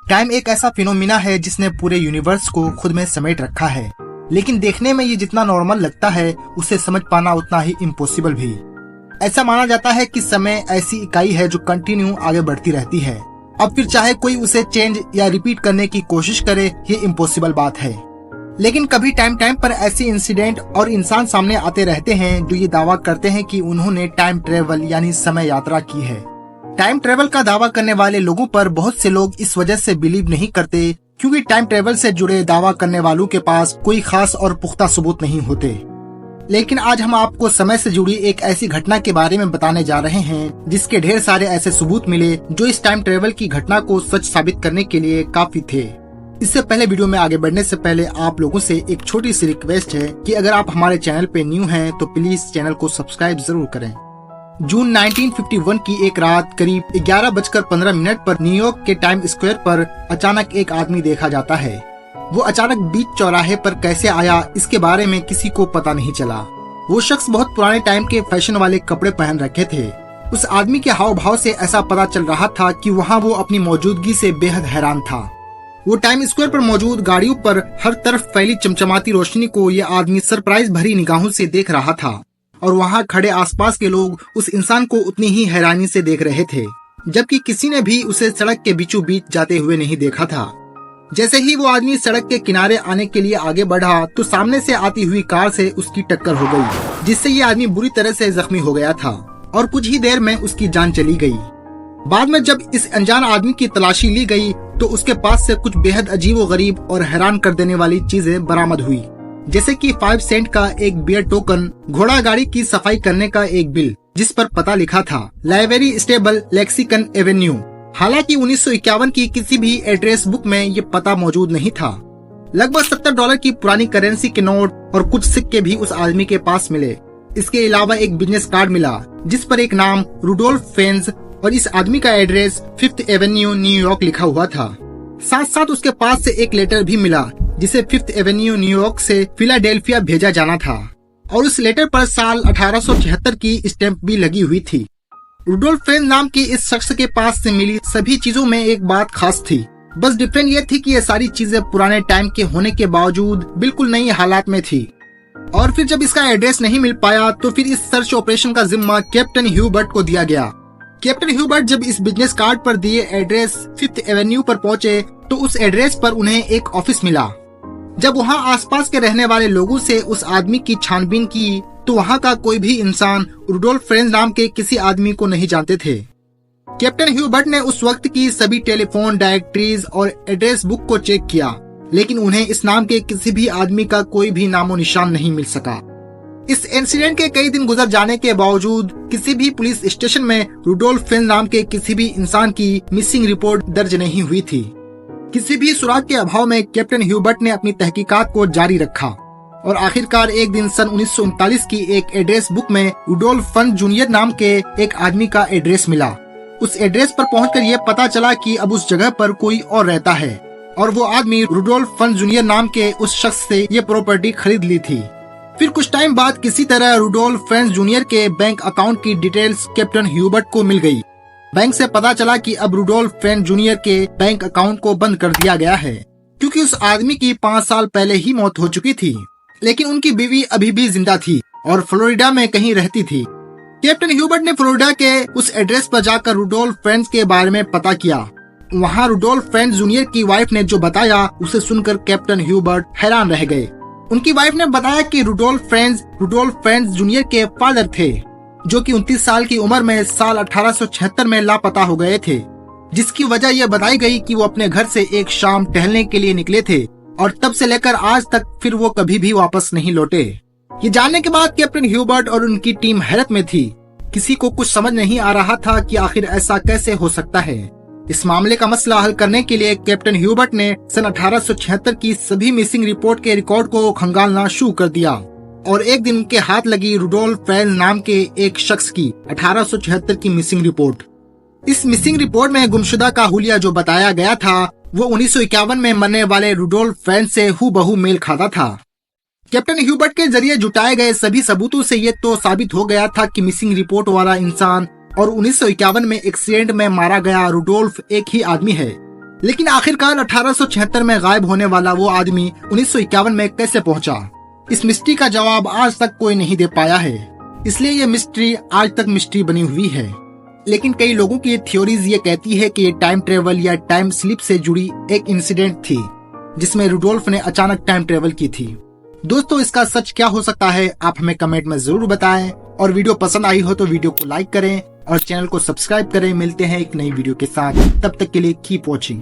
Time एक ऐसा phenomena है जिसने पूरे यूनिवर्स को खुद में समेट रखा है, लेकिन देखने में ये जितना नॉर्मल लगता है उसे समझ पाना उतना ही इम्पॉसिबल भी। ऐसा माना जाता है कि समय ऐसी इकाई है जो कंटिन्यू आगे बढ़ती रहती है। अब फिर चाहे कोई उसे चेंज या रिपीट करने की कोशिश करे, ये इम्पॉसिबल बात है। लेकिन कभी टाइम पर ऐसे इंसिडेंट और इंसान सामने आते रहते हैं जो ये दावा करते हैं कि उन्होंने टाइम ट्रेवल यानी समय यात्रा की है। टाइम ट्रेवल का दावा करने वाले लोगों पर बहुत से लोग इस वजह से बिलीव नहीं करते क्योंकि टाइम ट्रेवल से जुड़े दावा करने वालों के पास कोई खास और पुख्ता सबूत नहीं होते। लेकिन आज हम आपको समय से जुड़ी एक ऐसी घटना के बारे में बताने जा रहे हैं जिसके ढेर सारे ऐसे सबूत मिले जो इस टाइम ट्रेवल की घटना को सच साबित करने के लिए काफी थे। इससे पहले वीडियो में आगे बढ़ने से पहले आप लोगों से एक छोटी सी रिक्वेस्ट है कि अगर आप हमारे चैनल पे न्यू हैं तो प्लीज चैनल को सब्सक्राइब जरूर करें। जून 1951 की एक रात करीब 11:15 पर न्यूयॉर्क के टाइम स्क्वायर पर अचानक एक आदमी देखा जाता है। वो अचानक बीच चौराहे पर कैसे आया इसके बारे में किसी को पता नहीं चला। वो शख्स बहुत पुराने टाइम के फैशन वाले कपड़े पहन रखे थे। उस आदमी के हाव भाव से ऐसा पता चल रहा था कि वहाँ वो अपनी मौजूदगी से बेहद हैरान था। वो टाइम स्क्वायर पर मौजूद गाड़ियों पर हर तरफ फैली चमचमाती रोशनी को ये आदमी सरप्राइज भरी निगाहों से देख रहा था और वहाँ खड़े आसपास के लोग उस इंसान को उतनी ही हैरानी से देख रहे थे, जबकि किसी ने भी उसे सड़क के बीचों बीच जाते हुए नहीं देखा था। जैसे ही वो आदमी सड़क के किनारे आने के लिए आगे बढ़ा तो सामने से आती हुई कार से उसकी टक्कर हो गई, जिससे ये आदमी बुरी तरह से जख्मी हो गया था और कुछ ही देर में उसकी जान चली गई। बाद में जब इस अनजान आदमी की तलाशी ली गई तो उसके पास से कुछ बेहद अजीबोगरीब और हैरान कर देने वाली चीजें बरामद हुई, जैसे कि 5 सेंट का एक बियर टोकन, घोड़ा गाड़ी की सफाई करने का एक बिल जिस पर पता लिखा था लाइब्रेरी स्टेबल लेक्सिकन एवेन्यू। हालांकि 1951 की किसी भी एड्रेस बुक में ये पता मौजूद नहीं था। लगभग $70 की पुरानी करेंसी के नोट और कुछ सिक्के भी उस आदमी के पास मिले। इसके अलावा एक बिजनेस कार्ड मिला जिस पर एक नाम रुडोल्फ फेंज और इस आदमी का एड्रेस 5th एवेन्यू न्यूयॉर्क लिखा हुआ था। साथ साथ उसके पास से एक लेटर भी मिला जिसे 5th एवेन्यू न्यूयॉर्क से फिलाडेल्फिया भेजा जाना था और उस लेटर पर साल 1876 की स्टैंप भी लगी हुई थी। रुडोल्फ फेंज नाम के इस शख्स के पास से मिली सभी चीजों में एक बात खास थी, बस डिफरेंट ये थी कि ये सारी चीजें पुराने टाइम के होने के बावजूद बिल्कुल नई हालात में थी। और फिर जब इसका एड्रेस नहीं मिल पाया तो फिर इस सर्च ऑपरेशन का जिम्मा कैप्टन ह्यूबर्ट को दिया गया। कैप्टन ह्यूबर्ट जब इस बिजनेस कार्ड पर दिए एड्रेस 5th एवेन्यू पर पहुंचे तो उस एड्रेस पर उन्हें एक ऑफिस मिला। जब वहां आसपास के रहने वाले लोगों से उस आदमी की छानबीन की तो वहां का कोई भी इंसान रुडोल्फ फेंज नाम के किसी आदमी को नहीं जानते थे। कैप्टन ह्यूबर्ट ने उस वक्त की सभी टेलीफोन डायरेक्टरीज और एड्रेस बुक को चेक किया, लेकिन उन्हें इस नाम के किसी भी आदमी का कोई भी नामो निशान नहीं मिल सका। इस इंसिडेंट के कई दिन गुजर जाने के बावजूद किसी भी पुलिस स्टेशन में रुडोल्फ फेंज नाम के किसी भी इंसान की मिसिंग रिपोर्ट दर्ज नहीं हुई थी। किसी भी सुराग के अभाव में कैप्टन ह्यूबर्ट ने अपनी तहकीकात को जारी रखा और आखिरकार एक दिन सन 1939 की एक एड्रेस बुक में रुडोल्फ फेंज जूनियर नाम के एक आदमी का एड्रेस मिला। उस एड्रेस पर पहुंचकर यह पता चला कि अब उस जगह पर कोई और रहता है और वो आदमी रुडोल्फ फेंज जूनियर नाम के उस शख्स से ये प्रॉपर्टी खरीद ली थी। फिर कुछ टाइम बाद किसी तरह रुडोल्फ फेंज जूनियर के बैंक अकाउंट की डिटेल्स कैप्टन ह्यूबर्ट को मिल गई। बैंक से पता चला कि अब रुडोल्फ फेंज जूनियर के बैंक अकाउंट को बंद कर दिया गया है क्योंकि उस आदमी की 5 साल पहले ही मौत हो चुकी थी, लेकिन उनकी बीवी अभी भी जिंदा थी और फ्लोरिडा में कहीं रहती थी। कैप्टन ह्यूबर्ट ने फ्लोरिडा के उस एड्रेस पर जाकर रुडोल्फ फेंज के बारे में पता किया। वहाँ रुडोल्फ फेंज जूनियर की वाइफ ने जो बताया उसे सुनकर कैप्टन ह्यूबर्ट हैरान रह गए। उनकी वाइफ ने बताया कि रुडोल्फ फेंज जूनियर के फादर थे, जो कि 29 साल की उम्र में साल 1876 में लापता हो गए थे, जिसकी वजह यह बताई गई कि वो अपने घर से एक शाम टहलने के लिए निकले थे और तब से लेकर आज तक फिर वो कभी भी वापस नहीं लौटे। ये जानने के बाद कैप्टन ह्यूबर्ट और उनकी टीम हैरत में थी। किसी को कुछ समझ नहीं आ रहा था कि आखिर ऐसा कैसे हो सकता है। इस मामले का मसला हल करने के लिए कैप्टन ह्यूबर्ट ने सन 1876 की सभी मिसिंग रिपोर्ट के रिकॉर्ड को खंगालना शुरू कर दिया और एक दिन उनके हाथ लगी रुडोल्फ फेंज नाम के एक शख्स की 1876 की मिसिंग रिपोर्ट। इस मिसिंग रिपोर्ट में गुमशुदा का हुलिया जो बताया गया था वो 1951 में मरने वाले रुडोल्फ फेंज से हूबहू मेल खाता था। कैप्टन ह्यूबर्ट के जरिए जुटाए गए सभी सबूतों से ये तो साबित हो गया था कि मिसिंग रिपोर्ट वाला इंसान और 1951 में एक्सीडेंट में मारा गया रुडोल्फ एक ही आदमी है। लेकिन आखिरकार 1876 में गायब होने वाला वो आदमी 1951 में कैसे पहुंचा? इस मिस्ट्री का जवाब आज तक कोई नहीं दे पाया है, इसलिए ये मिस्ट्री आज तक मिस्ट्री बनी हुई है। लेकिन कई लोगों की थ्योरीज ये कहती है कि ये टाइम ट्रेवल या टाइम स्लिप से जुड़ी एक इंसिडेंट थी, जिसमें रुडोल्फ ने अचानक टाइम ट्रेवल की थी। दोस्तों, इसका सच क्या हो सकता है, आप हमें कमेंट में जरूर बताएं, और वीडियो पसंद आई हो तो वीडियो को लाइक करें और चैनल को सब्सक्राइब करें। मिलते हैं एक नई वीडियो के साथ, तब तक के लिए कीप वॉचिंग।